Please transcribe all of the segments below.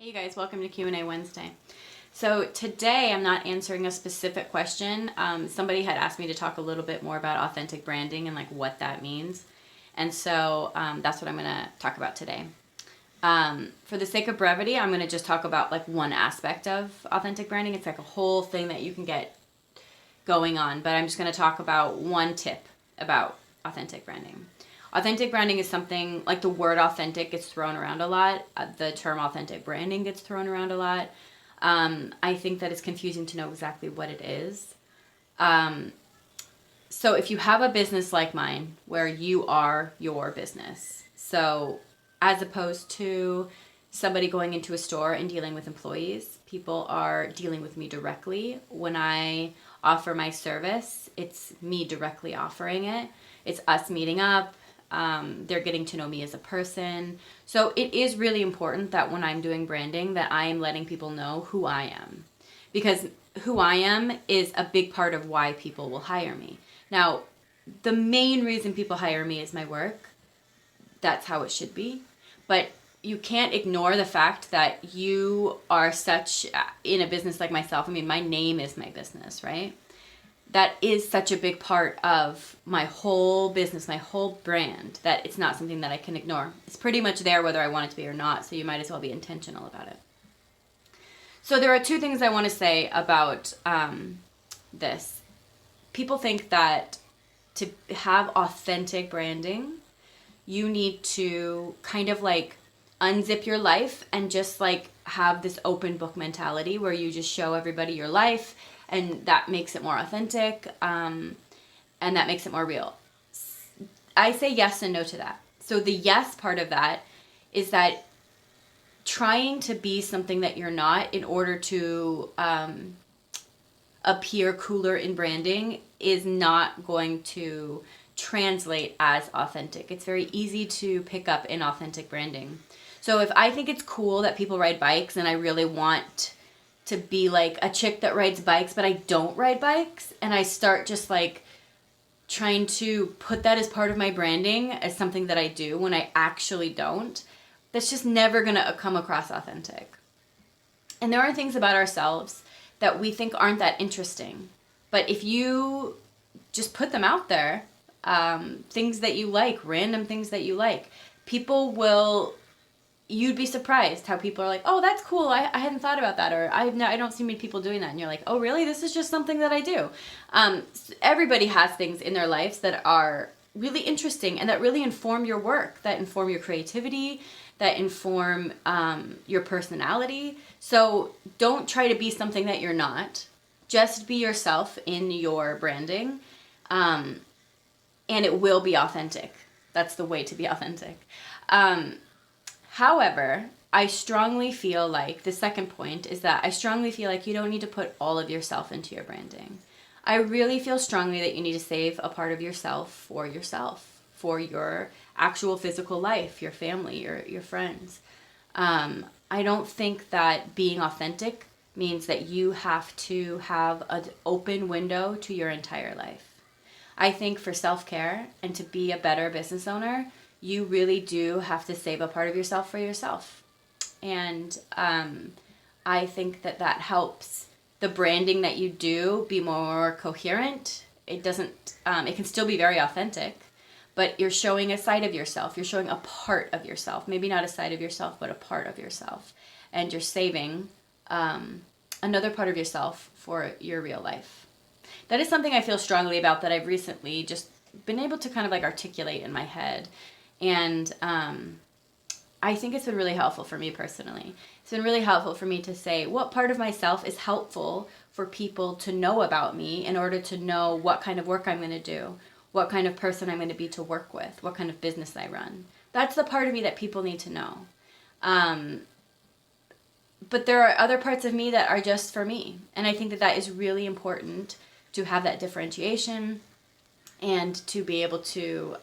Hey you guys, welcome to Q&A Wednesday. So today I'm not answering a specific question. Somebody had asked me to talk a little bit more about authentic branding and like what that means. And so that's what I'm going to talk about today. For the sake of brevity, I'm going to just talk about like one aspect of authentic branding. It's like a whole thing that you can get going on, but I'm just going to talk about one tip about authentic branding. Authentic branding is something like the word authentic gets thrown around a lot. The term authentic branding gets thrown around a lot. I think that it's confusing to know exactly what it is. So if you have a business like mine where you are your business, so as opposed to somebody going into a store and dealing with employees, people are dealing with me directly. When I offer my service, it's me directly offering it. It's us meeting up. They're getting to know me as a person. So it is really important that when I'm doing branding that I am letting people know who I am. Because who I am is a big part of why people will hire me. Now, the main reason people hire me is my work. That's how it should be. But you can't ignore the fact that you are such, in a business like myself, I mean, my name is my business, right? That is such a big part of my whole business, my whole brand, that it's not something that I can ignore. It's pretty much there whether I want it to be or not, so you might as well be intentional about it. So there are two things I want to say about this. People think that to have authentic branding, you need to kind of like unzip your life and just like have this open book mentality where you just show everybody your life, and that makes it more authentic, and that makes it more real. I say yes and no to that. So the yes part of that is that trying to be something that you're not in order to appear cooler in branding is not going to translate as authentic. It's very easy to pick up inauthentic branding. So if I think it's cool that people ride bikes and I really want to be like a chick that rides bikes, but I don't ride bikes, and I start just like trying to put that as part of my branding as something that I do when I actually don't, that's just never going to come across authentic. And there are things about ourselves that we think aren't that interesting. But if you just put them out there, things that you like, random things that you like, people will, you'd be surprised how people are like, oh, that's cool. I hadn't thought about that. Or I don't see many people doing that. And you're like, oh, really? This is just something that I do. Everybody has things in their lives that are really interesting and that really inform your work, that inform your creativity, that inform your personality. So don't try to be something that you're not. Just be yourself in your branding, and it will be authentic. That's the way to be authentic. However, I strongly feel like the second point is that I strongly feel like you don't need to put all of yourself into your branding. I really feel strongly that you need to save a part of yourself, for your actual physical life, your family, your friends. I don't think that being authentic means that you have to have an open window to your entire life. I think for self-care and to be a better business owner, you really do have to save a part of yourself for yourself. And I think that helps the branding that you do be more coherent. It doesn't, it can still be very authentic, but you're showing a side of yourself. You're showing a part of yourself. Maybe not a side of yourself, but a part of yourself. And you're saving another part of yourself for your real life. That is something I feel strongly about that I've recently just been able to kind of like articulate in my head. And I think it's been really helpful for me personally. It's been really helpful for me to say what part of myself is helpful for people to know about me in order to know what kind of work I'm going to do, what kind of person I'm going to be to work with, what kind of business I run. That's the part of me that people need to know. But there are other parts of me that are just for me. And I think that is really important to have that differentiation and to be able to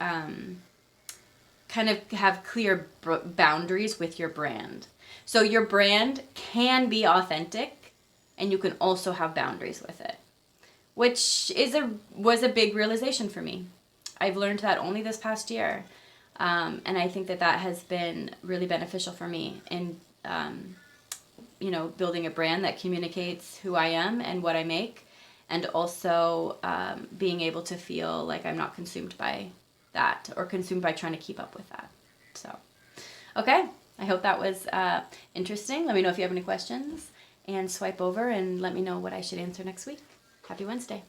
kind of have clear boundaries with your brand. So your brand can be authentic and you can also have boundaries with it, which was a big realization for me. I've learned that only this past year. And I think that has been really beneficial for me in building a brand that communicates who I am and what I make, and also being able to feel like I'm not consumed by that or consumed by trying to keep up with that. So, okay, I hope that was interesting. Let me know if you have any questions, and swipe over and let me know what I should answer next week. Happy Wednesday.